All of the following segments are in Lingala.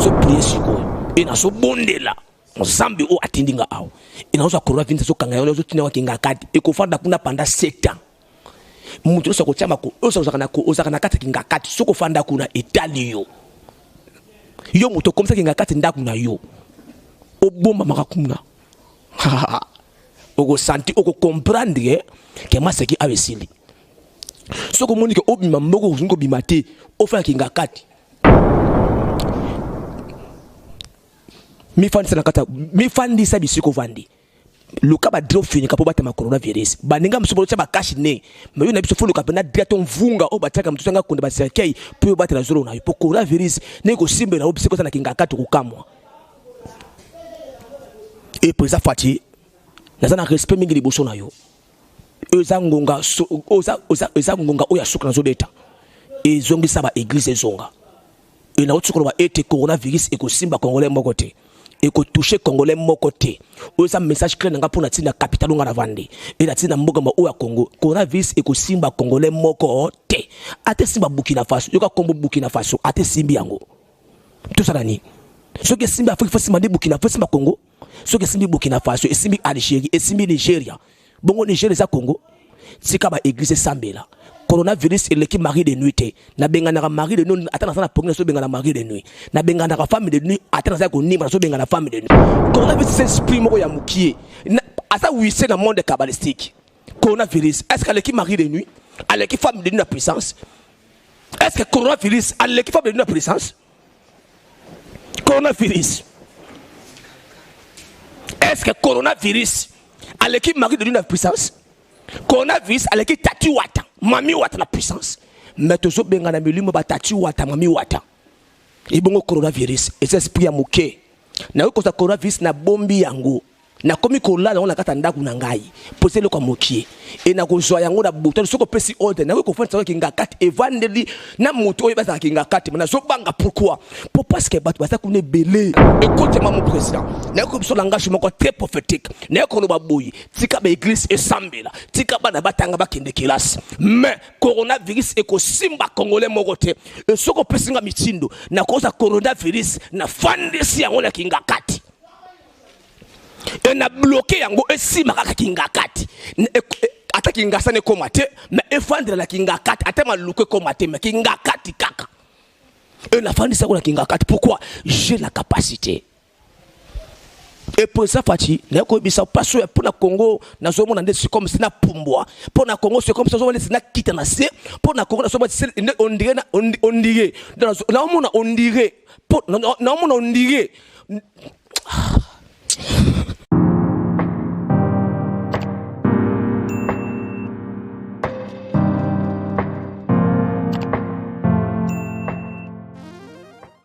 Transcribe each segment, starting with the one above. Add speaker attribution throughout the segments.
Speaker 1: nazo prier siko et nazo bondela nzambe o atindinga awo et nazo coronavirus so kanga yo tina wakinga kati et ko fanda kuna pendant 7 ans mutu so ko tiama ko ozaka na kati kinga kati so ko fanda kuna etali yo mutu comme ça kinga kati ndaku na yo obomba makakuna oko santi oko comprendre que maseki avesili soko moni ke obima moko uzungo bimate ofa kinga kati mi fandi sa bisiko vandi luka ba drop fini kapo bata ma coronavirus baninga msubo tsa ba cash ne mais yo na biso fulu kapena directo mvunga o bataka mtu sanga kunda ba sekei po bata na zoro na yo po coronavirus ne ko simbe na obisiko sana kinga kati kukamwa et pour ça fati nazana respect mingi liboso na yo oza ngonga oya suka na zobeta ezongi saba église ezonga et na otsukolo ba ete coronavirus eko simba congolais moko te eko toucher congolais moko te oza message clair nga pona tina capitalo nga na vandi et la tina mboga ma oya Congo coronavirus eko simba congolais moko te ate simba Burkina Faso yoka kombo Burkina Faso ate simbi yango tout ça nani soki simbi Afrique fo simba Burkina Faso simba Congo soki simbi Burkina Faso et simbi Algérie et simbi Nigeria bongo Nigeria za Congo tika ba église sambela coronavirus et l'équipe mari de nuit na bengana mari de nuit atana sana pongna so bengana mari de nuit na bengana femme de nuit atana za ko nima so bengana femme de nuit coronavirus s'exprime moko ya mukie asa wisse na monde kabbalistique coronavirus est-ce que l'équipe mari de nuit à l'équipe femme de nuit na puissance est-ce que coronavirus à l'équipe femme de nuit na puissance coronavirus est-ce que coronavirus à l'équipe mari de nuit na puissance coronavirus à l'équipe tati wata mami wata na puissance mais tozo benga na milimo ba tati wata mami wata et bongo coronavirus et c'est esprit ya moke na ko sa coronavirus na bombi yango na komi ko la na kata ndaku na ngai posele kwa mokie et na ko zo yango na buto soko pesi order na ko fanta kinga kati evandeli na moto oyo basa kinga kati na zo banga pourquoi pour parce que batu basa kune belé écoute mon président na ko biso langage moko très prophétique na ko no baboyi tika ba église et sambela tika bana batanga bakende classe mais coronavirus eko simba congolais moko te soko pesi nga mitindo na ko sa coronavirus na fandisi yango na kinga kati et na bloqué yango esima kaka kinga kati ata kinga sana komate mais efandre la kinga kati ata maluke komate mais kinga kati kaka et la fandi ça ko la kinga kati pourquoi j'ai la capacité et pour ça fati na ko bisa paso pour na Congo na zomo na ndesi comme sina pumbwa pour na Congo c'est comme ça zomo sina kita na se pour na Congo na zomo on dirait on dirait na mona on dirait pour na mona on dirait.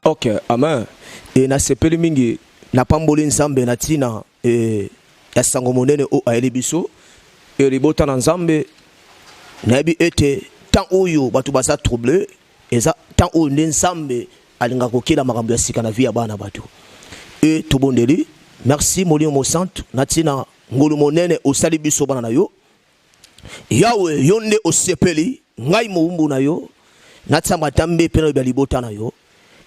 Speaker 1: Ok, amen. Et na sepeli mingi na pamboli nzambe na tina ya sango monene o aeli biso e libota na nzambe na bi ete tant oyo batu basa troublé eza tant o nzambe alinga kokela makambo ya sika na vie ya bana batu e tobondeli merci molimo mo santo na tina ngolu monene o sali biso bana na yo yawe yonde o sepeli ngai mo umbu na yo na tsamba tambe pena ya libota na yo.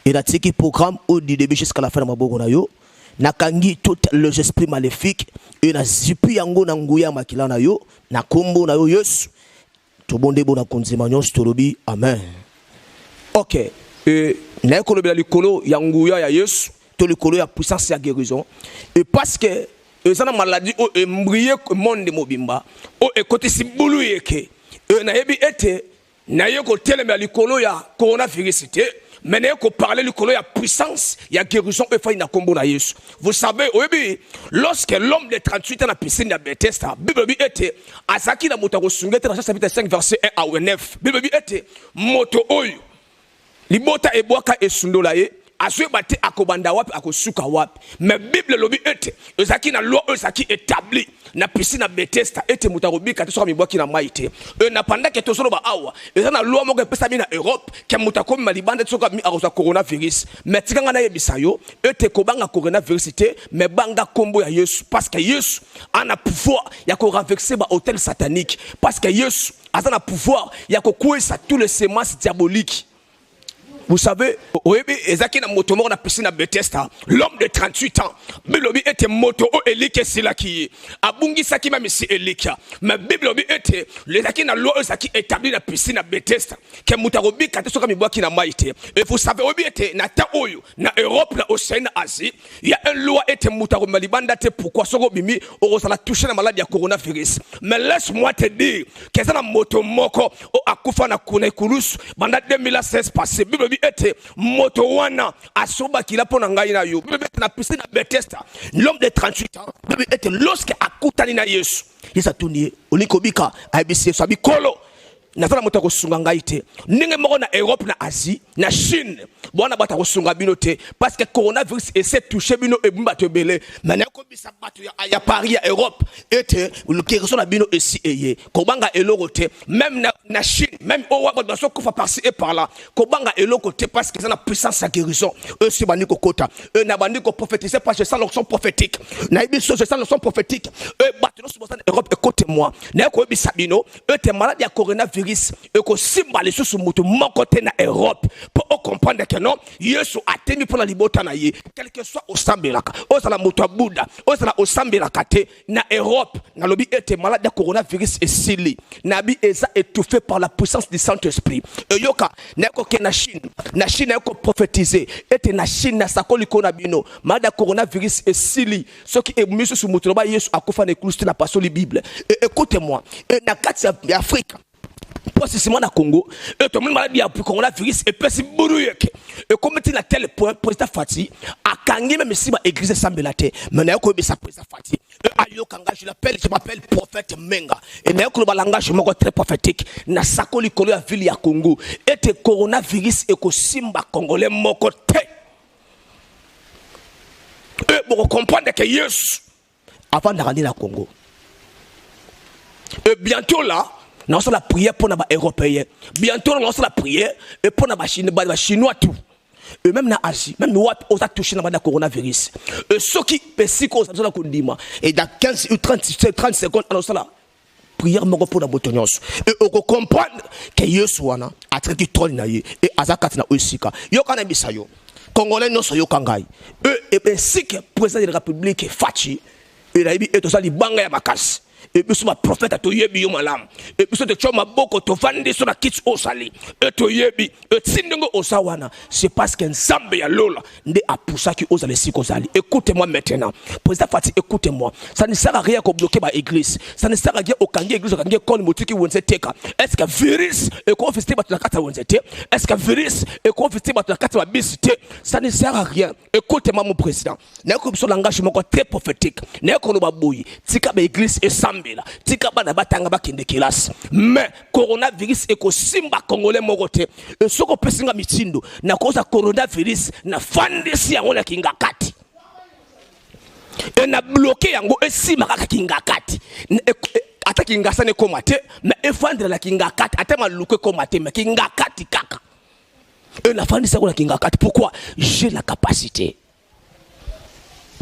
Speaker 1: Et la tiki programme au du début jusqu'à la fin de ma bogo na yo na kangi tout les esprits maléfiques et na zipi yango na nguya makila na yo na kombo na yo yesu to bonde bona konzima nyos tolobi amen. Ok na ko lobela likolo ya nguya ya yesu to likolo ya puissance ya guérison et parce que ezana maladie o embrié monde mobimba o ekote sibulu yeke na yebi ete na yeko telema likolo ya coronavirus te. Mais qu'on parler du colon, il y a puissance, il y a guérison, et il y a combo na Yesu. Vous savez, oui, lorsque l'homme de 38 ans a piscine de Bethesda, Bible était à Zaki la moto sunga dans chapitre 5 verset 1 à 9. Bible était moto oyo. Libota e boaka e sundolaye. Azwe bate akobanda wapi akosuka wapi mais Bible lobi ete ezaki na loi ezaki établi na piscine na Bethesda ete mutarobi kati soka mibwaki na maite na pendant que tosolo ba awa eza na loi moko pesa mi na Europe ke mutakomi malibanda soka mi akosa coronavirus mais tikanga na yebisa yo ete kobanga coronavirus te mais banga kombo ya Yesu parce que Yesu ana pouvoir ya ko renverser ba hôtel satanique parce que Yesu a na pouvoir ya ko kuesa tous les semences diaboliques. Vous savez, Ezaki na moto mort na piscine à Bethesda, l'homme de 38 ans, Bilobi était moto o Elike Silaki, Abungi Saki ma misi Elika, mais Bilobi était les Zaki na loi Ezaki établi la piscine à Bethesda, que Moutarobi Katesoka Miboaki na Maïté. Et vous savez, Obi était na Taoyo, na Europe, na Océan, Asie, il y a une loi était Moutarobi Malibanda, pourquoi Soko Bimi, on a touché la maladie à coronavirus. Mais laisse-moi te dire, que ça na moto moko, o Akufa na Kune Kurus, pendant 2016 passé, Bilobi était moto wana asoba kila pona ngai na yo bebe na piscine na Bethesda l'homme de 38 ans bebe était lorsque akutani na Yesu yesa tunie olikobika abisi so bikolo na zala moto kosunga ngai te ninge moko na Europe na Asie na Chine bona bata kosunga bino te parce que coronavirus essaie toucher bino e bimba to belé mais ko bisa bato ya Paris ya Europe était le kéreso na bino ici eye ko banga eloko te même na Chine même au wa ba so kufa par-ci et par là ko banga eloko te parce que ça na puissance à guérison eux c'est bandi ko kota eux na bandi ko prophétiser parce que ça l'onction prophétique na biso c'est ça l'onction prophétique eux bato no so na Europe écoutez-moi na ko bisa bino eux te malade ya coronavirus et que simba les sous moto mon côté na Europe pour comprendre que non Yesu a tenu pour la libota na ye quel que soit au sambelaka au sala moto Bouddha au sala au sambelaka te na Europe na lobi était malade de coronavirus et sili nabi eza étouffé par la puissance du Saint-Esprit et yoka na ko ke na Chine na ko prophétiser était na Chine na sakoli kona bino malade de coronavirus et sili ce qui est monsieur sous moto ba Yesu akufa na ekuluste na paso li Bible écoutez-moi na kati ya Afrique précisément na Congo et tout le monde maladie a pris coronavirus et puis bouruyeke et comme tu à tel point président Fati a kangi même si ma église sambelate mais na ko bisa président Fati ayo kanga je m'appelle prophète Menga et na ko langage moko très prophétique na sakoli kolo ya ville ya Congo et te coronavirus et ko simba congolais moko te et pour comprendre que Yesu avant d'aller na Congo et bientôt là nous allons la prière pour les Européens. Bientôt, nous allons la prière et pour les Chinois tout. Et même dans l'Asie, même nous avons touché le coronavirus. Et ceux qui pensent que nous allons et dans 15 ou 30 secondes, nous allons la prière pour la boutonnière. Et on comprend que Yesu a traité trône et Azakat na Osika. Yokana bisayo. Congolais non so yokangai. Et ainsi que président de la République Fachi, il a dit et tout ça dit banga ya makasi. Et puis, ma prophète a tout yebi yo malam. Et puis, tu as beaucoup de vendre sur la kitsch au sali. Et tu yebi. Et tindongo osawana. C'est parce qu'un zambe ya lola. Nde a poussa qui ose les sikosali. Écoutez-moi maintenant. Président Fati, écoutez-moi. Ça ne sert à rien qu'on bloque ma église. Ça ne sert à rien au kangi église, au kangi kon motiki wonse teka. Est-ce que virus et qu'on fait battre la carte à wonse te? Est-ce que virus et qu'on fait battre la carte à bisite? Ça ne sert à rien. Écoutez-moi, mon président. N'a comme son langage très prophétique. N'a qu'on va bouillir. Tika ba église et sambela. Tika ba na batanga ba kende kilas. Mais coronavirus et ko simba congolais morote. Et ce qu'on peut singa mitindo. Na cause coronavirus na fandisi yango na kingakati. Et na bloqué yango et simba ka kingakati. Ata kingasa ne komate mais efandre la kingakati ata maluke komate mais kingakati kaka. Et na fandisi yango na kingakati. Pourquoi? J'ai la capacité.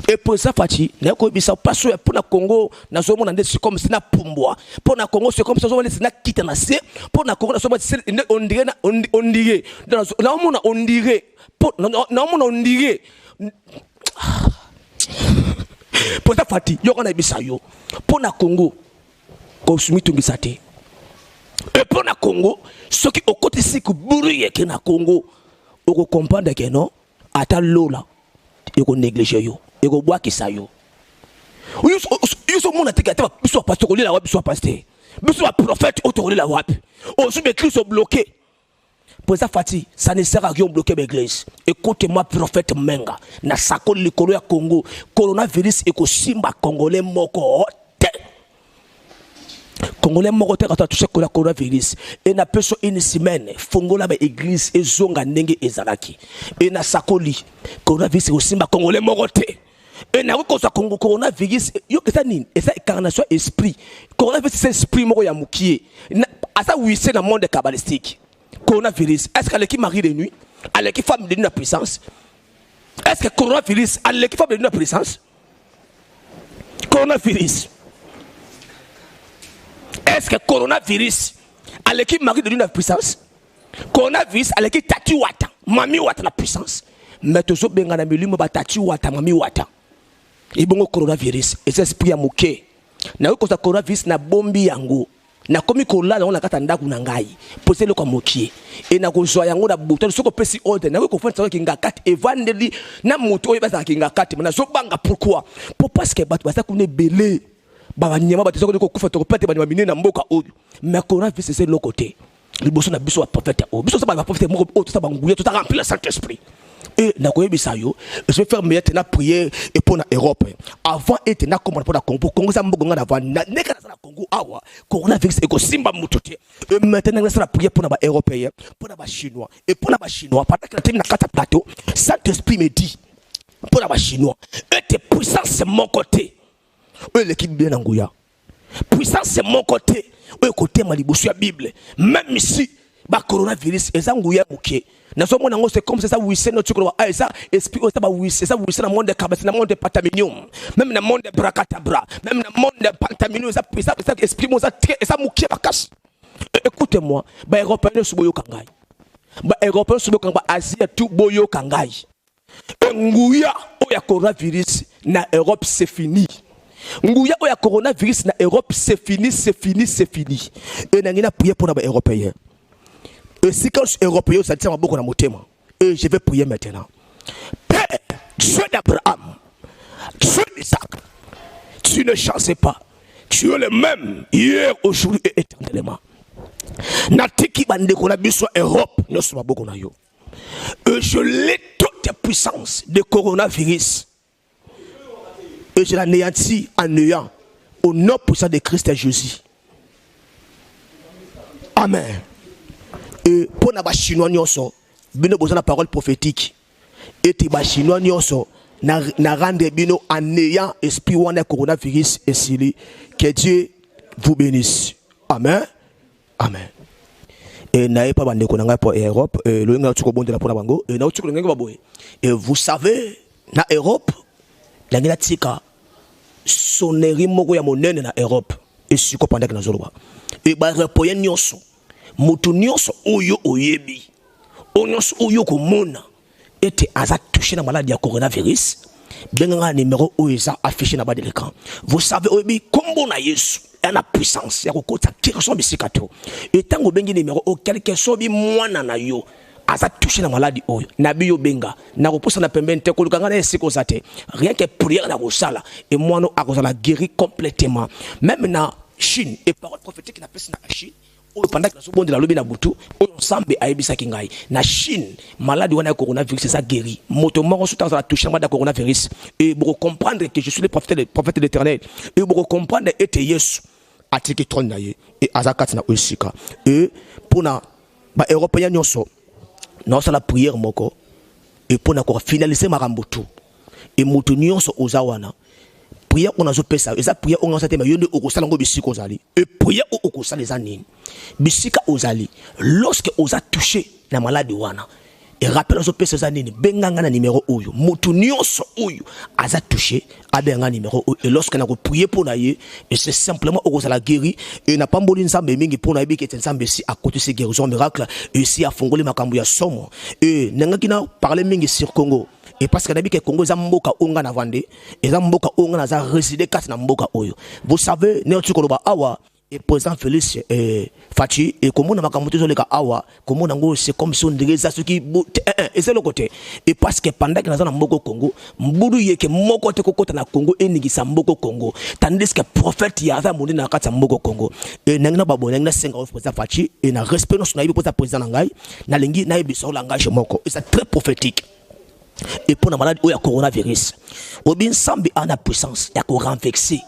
Speaker 1: Et pour ça, Fati, n'a pas eu ça parce que pour le Congo, na zomo na ndesi comme c'est na pumbwa. Pour le Congo, c'est comme ça zomo c'est na quitte na se. Pour le Congo, c'est on dirait on dirait. Na on dirait. Na on dirait. Pour ça, Fati, yo kana bisa yo. Pour le Congo, ko sumi tungisate. Et pour le Congo, ceux qui au côté si que bourrier que na Congo, on comprend que non, ata lola, et qu'on néglige yo. Et go bois qui ça yo. Yo monde atika ta biso pasteur la wa biso pasteur. Biso prophète autour la wa. On sous écrit sont bloqués. Pour ça Fati, ça ne sert à rien bloquer l'église. Écoutez-moi prophète Menga, na sako likolo ya Congo, coronavirus et ko simba congolais moko te. Congolais moko te quand touché ko la coronavirus et na peso une semaine fongola ba église et zonga ndenge ezalaki. Et na sako li coronavirus ko simba congolais moko te. Et na ko sa Congo coronavirus yo esa nini esa incarnation esprit coronavirus c'est esprit moko ya mukie asa wisse na monde kabbalistique coronavirus est-ce qu'elle qui marie de nuit elle qui femme de nuit la puissance est-ce que coronavirus elle qui femme de nuit la puissance coronavirus est-ce que coronavirus elle qui marie de nuit la puissance coronavirus elle qui tatuata mami wata la puissance mais tozo benga na milimo batati wata mami wata et bon coronavirus et c'est esprit ya moke na ko sa coronavirus na bombi yango na komi ko la na kata ndaku na ngai posé le comme mokie et na ko zo yango na buto soko pesi order na ko fanta kinga kati e vandeli na moto e basa kinga kati na zo banga pourquoi pour parce que batu basa kune belé ba nyama batu soko ko kufa to pete ba mine na mboka oyo mais coronavirus c'est le côté liboso na biso ba prophète o biso sa ba prophète moko o to sa banguya to ta remplir le Saint-Esprit. Et na koyebisa yo je vais faire meilleur na prière et pour na Europe avant et na comment pour na Congo ça mbongo na avant na neka na Congo awa coronavirus eko simba mutote et maintenant na prière pour na ba européen pour na ba chinois et pour na ba chinois pendant que na kata plateau Saint-Esprit me dit pour na ba chinois et tes puissances c'est mon côté eux l'équipe bien ngouya puissance c'est mon côté eux côté malibosu ya Bible même ici ba coronavirus ezanguya muke na so mona ngo c'est comme ça wisse no tukolo a ça esprit o ça ba wisse ça wisse na monde de cabas na monde de pataminium même na monde de brakatabra même na monde de pantaminium ça esprit mo ça ça muke ba cache. Écoutez-moi ba européen suboyo kangai ba européen suboyo kangai ba Asie tout boyo kangai nguya o ya coronavirus na Europe c'est fini. Nguya o ya coronavirus na Europe c'est fini et na ngina prier pour na ba européen. Et si quand je suis européen, ça tient beaucoup dans mon thème. Et je vais prier maintenant. Père, Dieu d'Abraham, Dieu d'Isaac, tu ne chances pas. Tu es le même hier, aujourd'hui et éternellement. Natiki bande qu'on a vu sur Europe, nous sommes beaucoup dans yo. Et je l'ai toutes les puissances de coronavirus. Et je l'anéantis en néant au nom puissant de Christ et Jésus. Amen. Et pour na ba chinois nyonso bino besoin la parole prophétique et ti ba chinois nyonso na rendre bino en ayant esprit wana coronavirus et sili que Dieu vous bénisse. Amen. Amen. Et na pas bande ko na pour Europe le nga tuko bonde la pour na bango et na tuko nga baboy et vous savez na Europe la ngina tika sonnerie moko ya monene na Europe et siko pendant que na zoloba et ba repoyen nyonso mutu nyonso oyo oyebi onyonso oyo komona ete aza touché na maladie ya coronavirus benga numéro oyo eza affiché na bas de l'écran. Vous savez oyebi kombo na Yesu na puissance ya kokota kirso bisikato et tango bengi numéro o quelque sobi mwana na yo aza touché na maladie oyo na biyo benga na koposa na pembeni te kolukanga na esiko zate rien que prière na kosala et mwana akozala guéri complètement même na Chine et parole prophétique na pesi na Chine pendant que nous sommes dans le na butu ensemble aibisa kingai na Chine maladie wana coronavirus c'est ça guéri moto moko sous dans la touche de coronavirus et pour comprendre que je suis le prophète de l'Éternel et pour comprendre était Yesu atiki trône na ye et azakat na osika et pour na ba européen nyonso na sala prière moko et pour na ko finaliser makambo tout et moto nyonso ozawana prière on a zo pesa eza prière on a sa tema yonde okosala ngo bisika ozali et prière okosala les anines bisika ozali lorsque oza touché na maladie wana et rappelle zo pesa za nini benganga na numéro oyo mutu nyonso oyo aza touché abenga numéro oyo et lorsque na ko prier pour na ye et c'est simplement okosala guéri et na pamboli nzambe mingi pour na yebi ke nzambe si à côté ces guérisons miracle et si a fongoli makambo ya somo et nangaki na parler mingi sur Congo. Et parce que d'habitude que Congo zamboka onga na vande et zamboka onga na za résider kat na mboka oyo. Vous savez ne tukoloba awa et président Félix Fachi et comment na makambo to leka awa comment nango c'est comme si on dirait ça ce qui et c'est le côté et parce que pendant que na za na mboko Congo mbudu yeke moko te kokota na Congo enigi sa mboko Congo tandis que prophète ya za moni na kata mboko Congo et nangna babo nangna senga président Fachi et na respect no na yibi pour président ngai na lengi na yibi so langage moko et c'est très prophétique. Et pour la maladie où il y a coronavirus, au bien sambi en a puissance, il y a qu'on renvexé.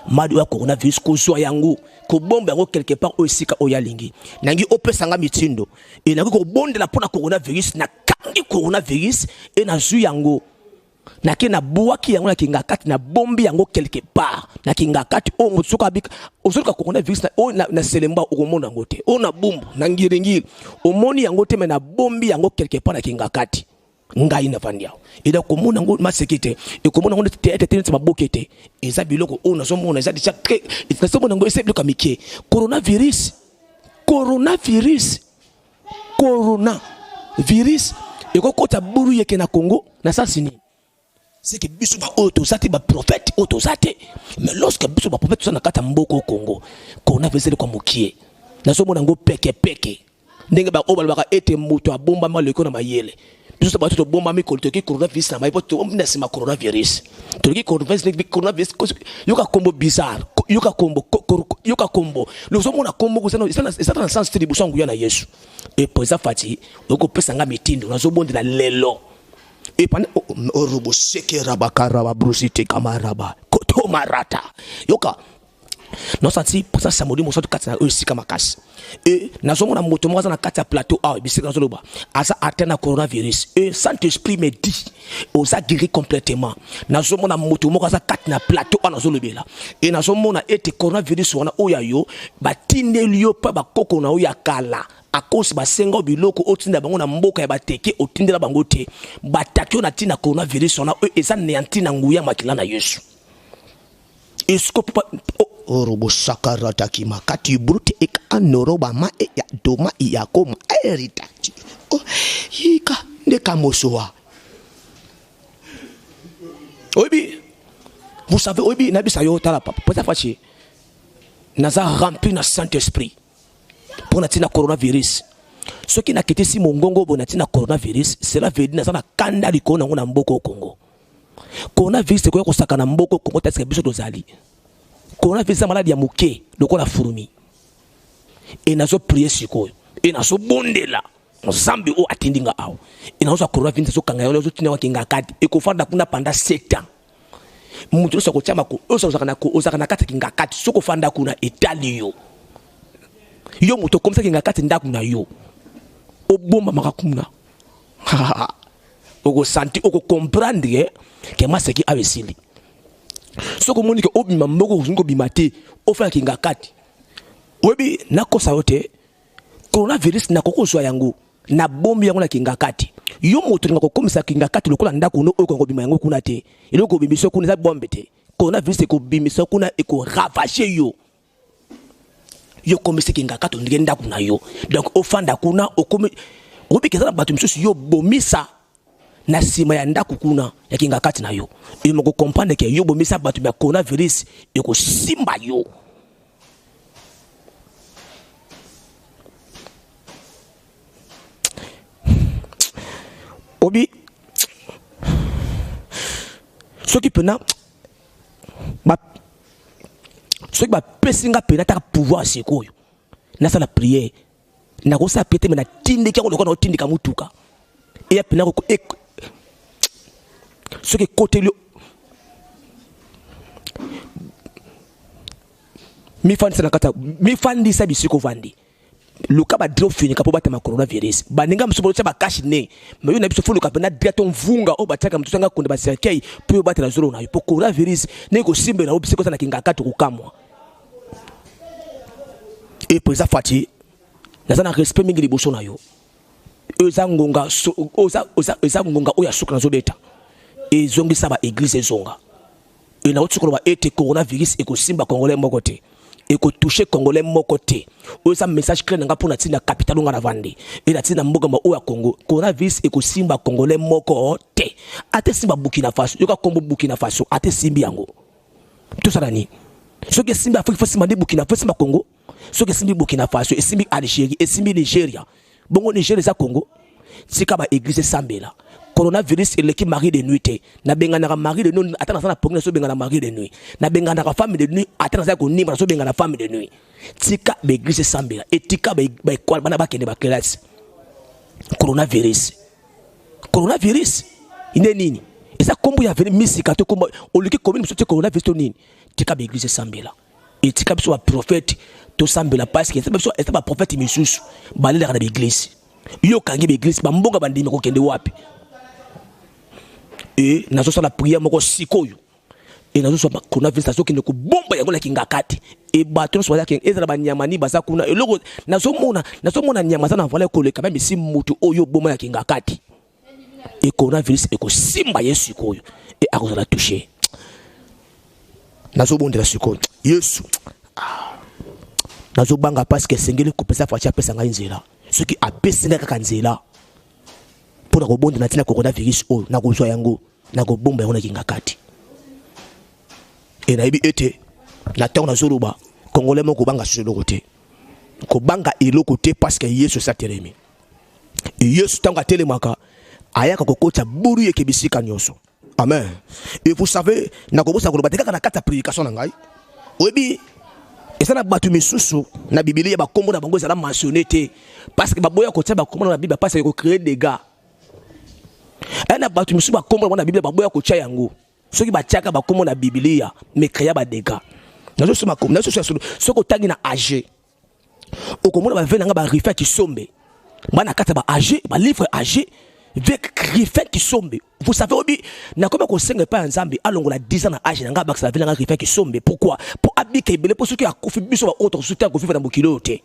Speaker 1: Maladie où il y a coronavirus, qu'on soit yango, qu'on bombe yango quelque part aussi qu'au yalingi. Nangi ope sanga mitindo. Et nangi qu'on bombe de la pour la coronavirus, na kangi coronavirus et na zu yango. Na ke na boa ki yango na kinga kati na bombe yango quelque part. Na kinga kati o mutsuka bika. Ozoka coronavirus na selemba o monde yango te. O na bombe na ngiringiri. O moni yango te me na bombe yango quelque part na kinga kati. Ngai na vandia ida komona ngo masekete e komona ngo tete tete mabokete eza biloko ona so mona eza déjà très eza so mona ngo ese biloko mike coronavirus Et quand tu as bourré qui na Congo, na ça c'est c'est que biso ba autosate ba prophète autosate. Mais lorsque biso ba prophète ça na kata mboko Congo, qu'on a fait le comme mokie. Na so mona ngo peke. Ndenge ba obala ba ete moto abomba ma leko na mayele. Biso ba to bomba mi kolto ki coronavirus na maipo to omna sima coronavirus. To ki coronavirus yoka combo bizarre. Yoka combo. Nous sommes na combo ko ça dans sens distribution nguya na Yesu. Et pour ça fati, yoko pesa nga mitindo na zo bonde la lelo. Et pendant robo seke rabakara ba brusite kamaraba. Koto marata. Yoka non senti pour ça samedi mo so to katana aussi kama kasi. Et na zo mona moto mo na kata plateau a bisika zo loba. Asa atteint coronavirus. Et Saint-Esprit me dit on ça guéri complètement. Na zo mona moto mo za katana plateau a na zo lobela. Et na zo mona ete coronavirus wana oya yo ba tinelio pa ba koko na oya kala. A cause ba sengo biloko otinda bango na mboka ya bateke otindela bango te. Batakio na tina coronavirus wana eza neanti na nguya makila na Yesu. Eskopa orobo sakarata kima kati brute ek anoroba ma e ya doma ya koma eritati oh yika ndeka mosoa obi vous savez obi na bisa yo tala papa peut-être fachi naza rempli na Saint-Esprit pour na tina coronavirus ce qui n'a quitté si mongongo bona tina coronavirus cela veut dire na kanda likona ngona mboko Congo coronavirus ko saka na mboko Congo tese biso dozali. Qu'on a fait ça maladie à mouké, donc on a fourmi. Et n'a pas prié sur quoi. Et n'a pas bondé là. On zambi ou attendinga ao. Et n'a pas coronavirus sur kanga yo tuna wa kinga kati. Et qu'on fait d'akuna pendant 7 ans. Mutu so ko chama ko oso zakana kati kinga kati. So ko fanda kuna Italio. Yo mutu comme ça kinga kati ndakuna yo. Obomba makakuna. Oko santi oko comprendre que ma seki avesili. So komunike obima mboko kuzungo bimate ofa kinga kati webi nakosa yote coronavirus na kokoswa yango na bombi yango na kinga kati yo moto ngako komisa kinga kati lokola ndako no oko bima yango kuna te eloko bimiso kuna za bombe te coronavirus ko bimiso kuna eko ravager yo komisa kinga kati ndenda kuna yo donc ofanda kuna okomi obi kezala batu misusu yo bomisa na sima ya ndaku kuna ya kinga kati na yo il moko comprendre que yo bomisa batu ba coronavirus eko simba yo obi ce qui pena ba ce qui ba pesinga pena ta pouvoir sikoyo na sa la prière na ko sa pété na tinde ki ko na tinde ka mutuka et ya pena ko ce qui côté le mi fandi sana kata mi fandi sa bisiko fandi luka ba drop fini ka po bata ma coronavirus baninga msubo tsa ba cash ne mais yo na biso fulu ka pena directon vunga o bataka mtu sanga kunda ba cercueil po bata la zolo na yo po coronavirus ne ko simbe na obisiko sana kinga katu kukamwa et pour ça fati na sana respect mingi liboso na yo oza ngonga oza ngonga oya suka na zobeta et zongi saba église zonga et na otsuko ba ete coronavirus eko simba congolais moko te eko toucher congolais moko te oza message clair nga pona tina capital nga na vandi et na tina mboga ma o ya Congo coronavirus eko simba congolais moko te ate simba Burkina Faso yoka kombo Burkina Faso ate simbi yango tout ça nani so ke simba Afrique fo simba de Burkina Faso simba Congo so ke simbi Burkina Faso et simbi Algérie et simbi Nigeria bongo Nigeria za Congo sika ba église sambela coronavirus et l'équipe mari de nuit na bengana ka mari de nuit atana sana pongna so bengana mari de nuit na bengana ka femme de nuit atana za ko nimba so bengana femme de nuit tika ba église sambela et tika ba kwal bana ba kende ba classe coronavirus ine nini esa kombo ya veni misika to kombo oluki commune so te coronavirus to nini tika ba église sambela et tika biso ba prophète to sambela parce que esa ba prophète misusu balela na l'église yo kangi ba église ba mbonga bandimi ko kende wapi et nazo sa la prière moko sikoyo et nazo so coronavirus azo kende ko bomba yango la kinga kati et bato so ya kinga ezala ba nyamani baza kuna et loko nazo mona nyama za na voler ko le quand même si mutu oyo bomba ya kinga kati et coronavirus eko simba yesu sikoyo et akoza la toucher nazo bondela sikoyo yesu nazo banga parce que sengeli ko pesa fachi apesa nga nzela ce qui apesa nga kaka nzela pour la rebonde na tina coronavirus o na kozwa yango na ko bomba yango na kingakati et na yebi ete na temps na zoloba congolais moko banga solo côté ko banga elo côté parce que Yesu sa teremi et Yesu tanga telemaka ayaka kokota buru yekebisika nyoso amen et vous savez na kobosa ko bateka na kata prédication na ngai oyebi esa na batu misusu na Biblia ba kombo na bango ezala mentionné te parce que baboya ko tia ba kombo na Bible parce que ko créer des gars na batu misusu ba kombo na Biblia baboya ko tia yango soki ba tiaka ba kombo na Biblia mais créer ba des gars nazo soma kombo nazo soko tangi na âgé okomona ba venanga ba rifa ki sombe bana kata ba âgé ba livre âgé avec rifa ki sombe. Vous savez obi na comme ko senga pa nzambe alongola 10 ans na âge nga ba sa venanga rifa ki sombe. Pourquoi? Pour abika ibele pour ceux qui a kofi biso ba autre soutien ko vivre na bokilo te.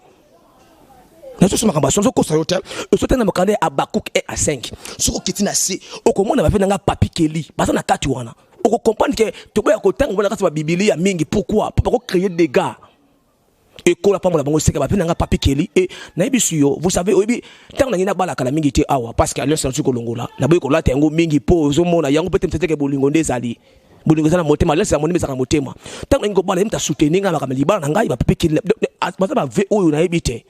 Speaker 1: Nazo soma kamba sonzo ko sayote soutien na makande Abakuk et à 5 soko kitina si okomona ba venanga papi keli basa na kati wana oko comprendre que toboya ko tanga bona kati ba Biblia mingi. Pourquoi? Pour créer des gars et ko la pamola bango seka ba venanga papi keli et na bisuyo. Vous savez obi tanga na bala kala mingi te awa parce que alors c'est ko longola na boy ko lata yango mingi po zo mona yango peut être bolingo ndezali bolingo za na motema lesa monime za na motema tanga ngo bala mta soutenir nga ba libala na ngai ba papi keli ba ba ve oyo na ebite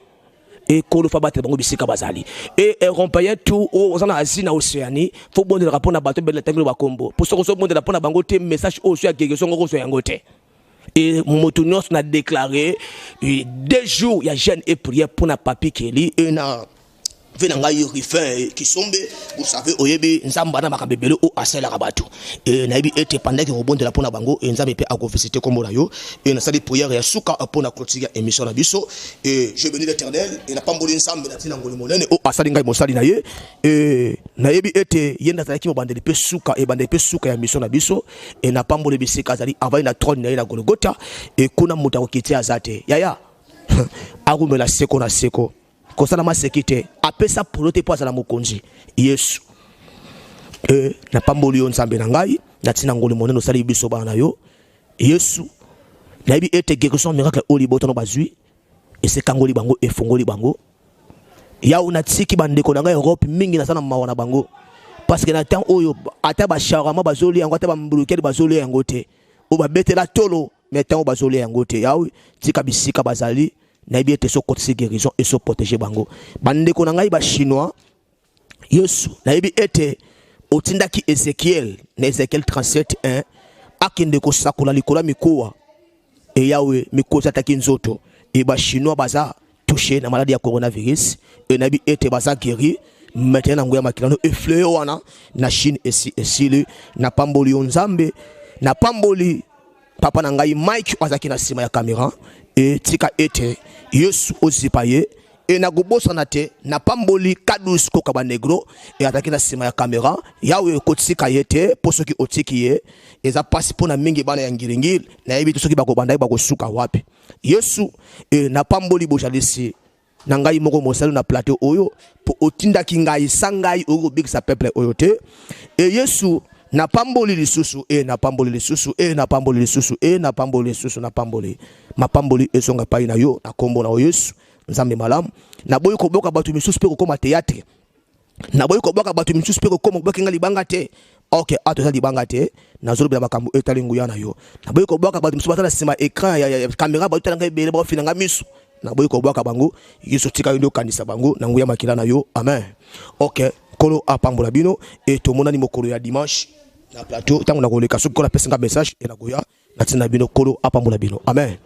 Speaker 1: et ko lo fa battre bango bisika bazali et rompaye tout aux na Asie na Océanie faut bon de rapport na bato belle tango ba kombo pour so bon de rapport na bango te message o so ya gege so ngo so yango te. Et Moutounos a déclaré 2 jours, il y a jeûne et prière pour na papi Kelly et na venanga yurifin qui sombe. Vous savez oyebi nzamba na makabebele o asela rabatu et na yebi ete pendant que rebonde la pona bango et nzambe pe akofisite comme la yo et na sali prière ya suka pour na clôturer émission na biso et je bénis l'Éternel et na pamboli nzambe na tina ngoli monene o asali ngai mosali na ye et na yebi ete yenda zalaki mo bandeli pe suka e bandeli pe suka ya mission na biso et na pamboli bisika zali avant na trône na ye na Golgotha et kuna muta kokiti azate yaya agumela seko na seko kosala masekite apesa polote po azala mokonzi Yesu na pamboli yo nzambe na ngai na tina ngoli monene osali biso bana yo Yesu na yebi ete guérison miracle oli botono bazui esekangoli bango efongoli bango ya una tsiki bandeko na ngai Europe mingi na sana mawana bango parce que na temps oyo ata ba charama bazoli yango ata ba mbulukeli bazoli yango te o ba betela tolo mais temps bazoli yango te yawe tika bisika bazali na yebi ete so côté guérison et so protéger bango bandeko na ngai ba chinois Yesu na yebi ete otindaki Ezekiel na Ezekiel 37:1 akende ko sakola likola mikoa et yawe mikoza taki nzoto et ba chinois baza touché na maladie ya coronavirus et na yebi ete baza guéri maintenant ngoya makilano effleué wana na Chine esi na pamboli nzambe na pamboli papa na ngai Mike azaki na sima ya caméra et tika ete Yesu ozipaye et na gobosa na te na pamboli kadus ko kaba negro et ataki na sima ya caméra yawe kotsika yete posoki otiki ye eza pasi pona mingi bana ya ngiringil na yebi to soki bako bandai bako suka wapi Yesu et na pamboli bojalisi na ngai moko mosalo na plateau oyo po otindaki ngai sangai oyo big sa peuple oyo te et Yesu na pamboli lisusu e na pamboli lisusu e na pamboli lisusu e na pamboli lisusu na pamboli mapamboli esonga pai na yo na kombo na Yesu nzambe malamu na boyi ko boka batu misusu pe ko koma théâtre na boyi ko boka batu misusu pe ko koma boka ngali banga te OK ato za libanga te na zolo bila makambo etalingu ya na yo na boyi ko boka batu misusu batala sima écran ya caméra batu tanga bele ba finanga misu na boyi ko boka bango Yesu tika yo kanisa bango na nguya makila na yo amen OK kolo apambola bino et to monani mokolo ya dimanche na plateau tango na koleka soki kola pesinga message et na goya na tina bino kolo apambola bino amen.